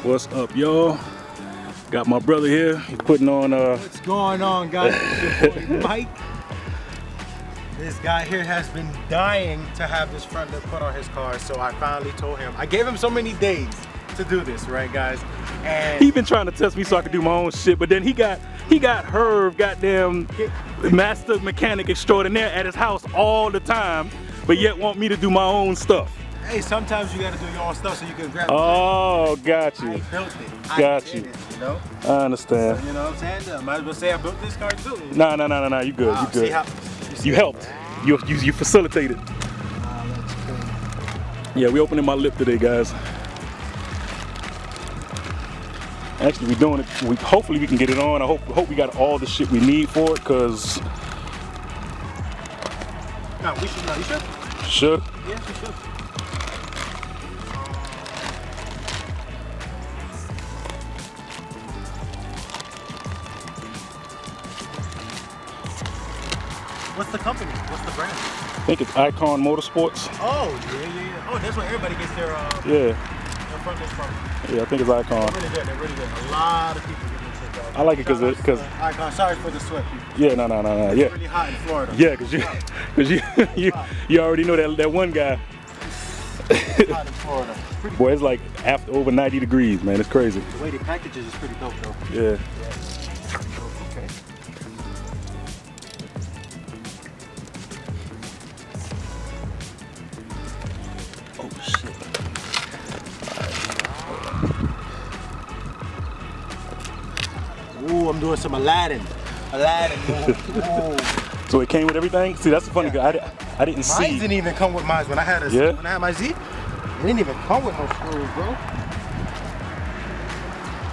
What's up, y'all? Got my brother here. He's putting on What's going on, guys? It's your boy Mike. This guy here has been dying to have this front lip put on his car, so I finally told him. I gave him so many days to do this, right, guys? And he been trying to test me so I could do my own shit, but then he got Herb, goddamn master mechanic extraordinaire at his house all the time, but yet want me to do my own stuff. Hey, sometimes you gotta do your own stuff so you can grab it. Oh, got you. I built it. Got you. Did it, you know? I understand. So, you know what I'm saying? Might as well say I built this car too. Nah, you good, you good. You helped. You facilitated. That's cool. Yeah, we opening my lip today, guys. Actually, we're doing it. Hopefully we can get it on. I hope we got all the shit we need for it, cause. No, we should. No, you should. Should? Yeah, we should. What's the company? What's the brand? I think it's Icon Motorsports. Oh, yeah. Oh, that's where everybody gets their Yeah. front lip from. Yeah, I think it's Icon. They're really good. A lot of people get this shit, though. I like it because Icon. Sorry for the sweat, people. yeah, no. It's Yeah. really hot in Florida. Yeah, because you already know that one guy. It's hot in Florida. Boy, it's like after over 90 degrees, man. It's crazy. The way they package it is pretty dope, though. Yeah. Okay. Oh shit. Ooh, I'm doing some Aladdin. Ooh. So it came with everything? See, that's the funny thing. I didn't see. Mine didn't even come with mine when I had when I had my Z. It didn't even come with no screws, bro.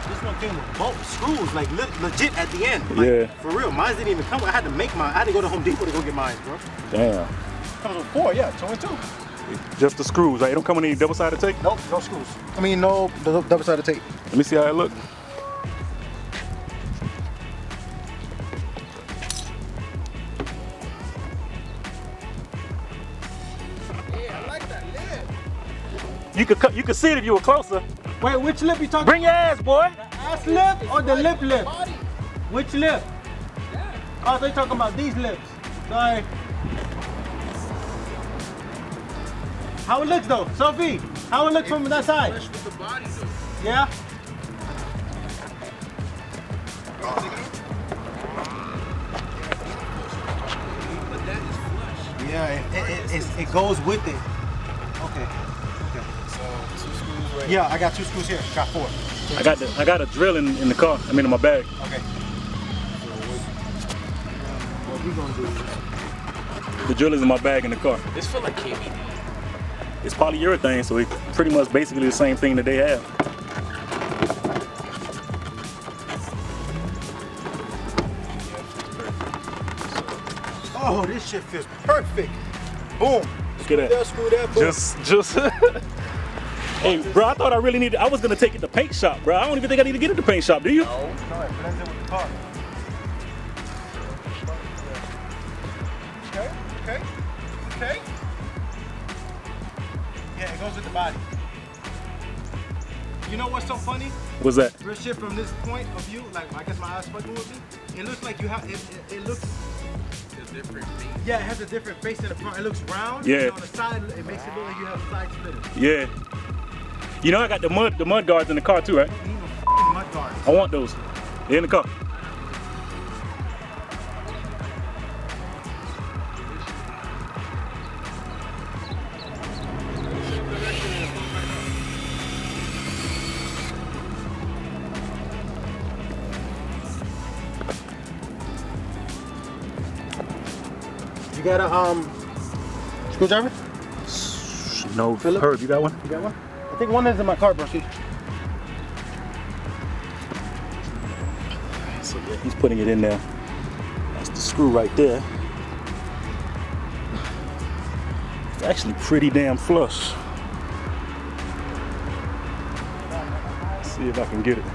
This one came with both screws, like legit at the end. Like, Yeah. For real, mine didn't even come with. I had to make mine. I had to go to Home Depot to go get mine, bro. Damn. Comes with 4, yeah, 2 and 2. Just the screws, right? It don't come with any double-sided tape? Nope, no screws. I mean, no double-sided tape. Let me see how it look. Yeah, I like that lip. You could see it if you were closer. Wait, which lip you talking Bring your ass, boy. about? The ass lip or the lip? Which lip? Oh, they talking about these lips. Sorry. How it looks though, Sophie? How it looks from that side? Fresh with the body though. Yeah. But that is flush. Yeah, it goes with it. Okay. So 2 screws right. Yeah, I got 2 screws here. Got 4. I got a drill in the car. I mean in my bag. Okay. What we gonna do? The drill is in my bag in the car. This feel like KBD. It's polyurethane, so it's pretty much basically the same thing that they have. Oh, this shit feels perfect. Boom. Look at that. Screw that. Boom. Just. Hey, bro, I thought I was gonna take it to paint shop, bro. I don't even think I need to get it to paint shop. Do you? No, it blends in with the car. Okay. Yeah, it goes with the body. You know what's so funny? What's that? Real shit from this point of view, like I guess my eyes fucking with me. It looks like you have it looks The different things. yeah, it has a different face in the front. It looks round. Yeah. And on the side, it makes it look like you have side splitters. Yeah. You know I got the mud guards in the car too, right? You need no f***ing mud guards. I want those. They're in the car. You got a screwdriver? No, Philip? Herb, you got one? You got one? I think one is in my car, bro. See? So yeah, he's putting it in there. That's the screw right there. It's actually pretty damn flush. Let's see if I can get it.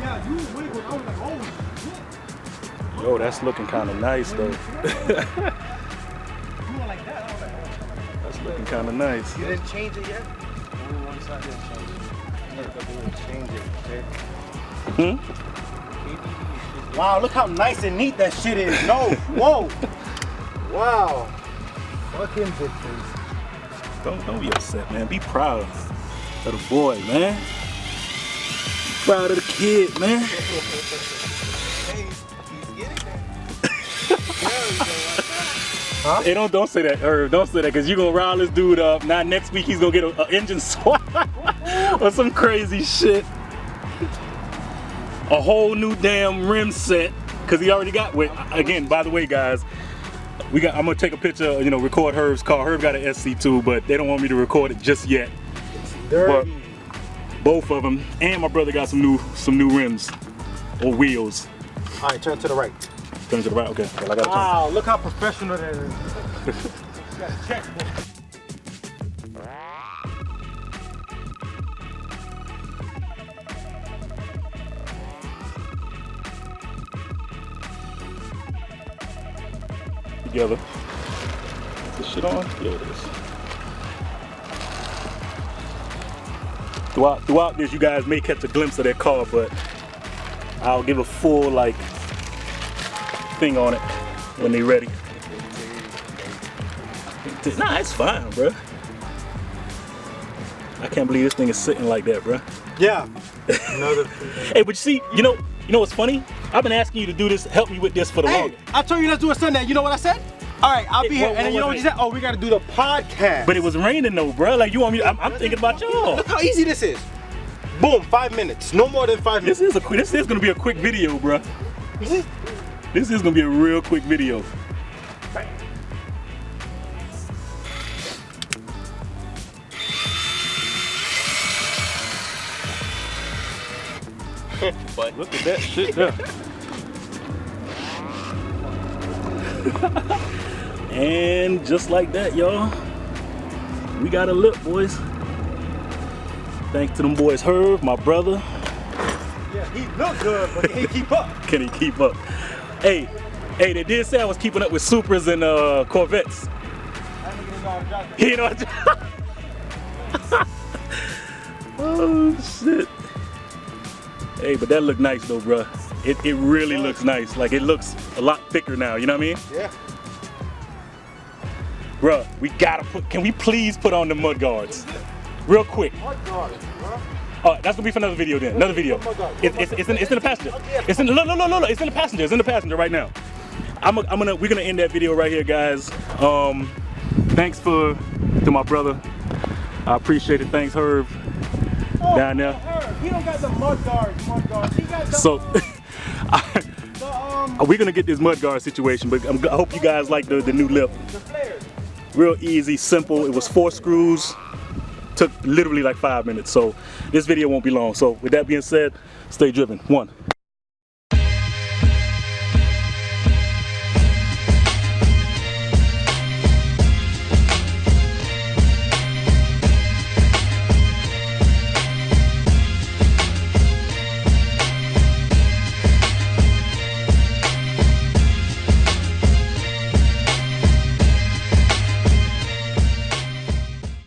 Yeah, you wiggled. I was like, oh shit. Yo, that's looking kind of nice though. That's looking kind of nice. You didn't change it yet? Only one side didn't change it. Change it, okay? Wow, look how nice and neat that shit is. No, whoa. Wow. Fucking bitches. Don't be upset, man. Be proud of the boy, man. Proud of the kid, man. Hey, he's getting there. Huh? Hey, don't say that, Herb. Don't say that, because you're going to rile this dude up. Now, next week, he's going to get an engine swap or some crazy shit. A whole new damn rim set, because he already got, again, by the way, guys, I'm going to take a picture, you know, record Herb's car. Herb got an SC2, but they don't want me to record it just yet. But both of them, and my brother got some new rims or wheels. All right, turn to the right. Turn to the right, okay. Well, I gotta Wow, look how professional that is. Got a checkbook. together. Is this shit on? Yeah, it is. Throughout this, you guys may catch a glimpse of that car, but I'll give a full like thing on it when they're ready. Nah, it's fine, bro. I can't believe this thing is sitting like that, bro. Yeah. Hey, but you see, you know what's funny? I've been asking you to do this, help me with this for the longest. I told you let's do a Sunday. You know what I said? All right, I'll be here. And then you know what you said? Oh, we gotta do the podcast. But it was raining though, bro. Like you want me? I'm thinking about y'all. Look how easy this is. Boom, 5 minutes. No more than 5 minutes. This is gonna be a quick video, bro. This is gonna be a real quick video. But Look at that shit there. And just like that, y'all, we got a lip, boys. Thanks to them boys, Herb, my brother. Yeah, he looked good, but he can't keep up. Can he keep up? Hey, they did say I was keeping up with Supras and Corvettes. You know what? Oh shit. Hey, but that looked nice though, bruh. It really looks nice. Like it looks a lot thicker now, you know what I mean? Yeah. Bruh, we gotta can we please put on the mud guards? Real quick. Mud guards, bro. That's gonna be for another video then. Another video. It's in the passenger. It's in no. It's in the passenger. It's in the passenger right now. We're gonna end that video right here, guys. Thanks to my brother. I appreciate it. Thanks, Herb. Down there. He don't got the mud guards. He got the, So we're gonna get this mud guard situation, but I hope you guys like the new lip. the flares. Real easy, simple. It was 4 screws. Took literally like 5 minutes. So this video won't be long. So with that being said, stay driven. 1.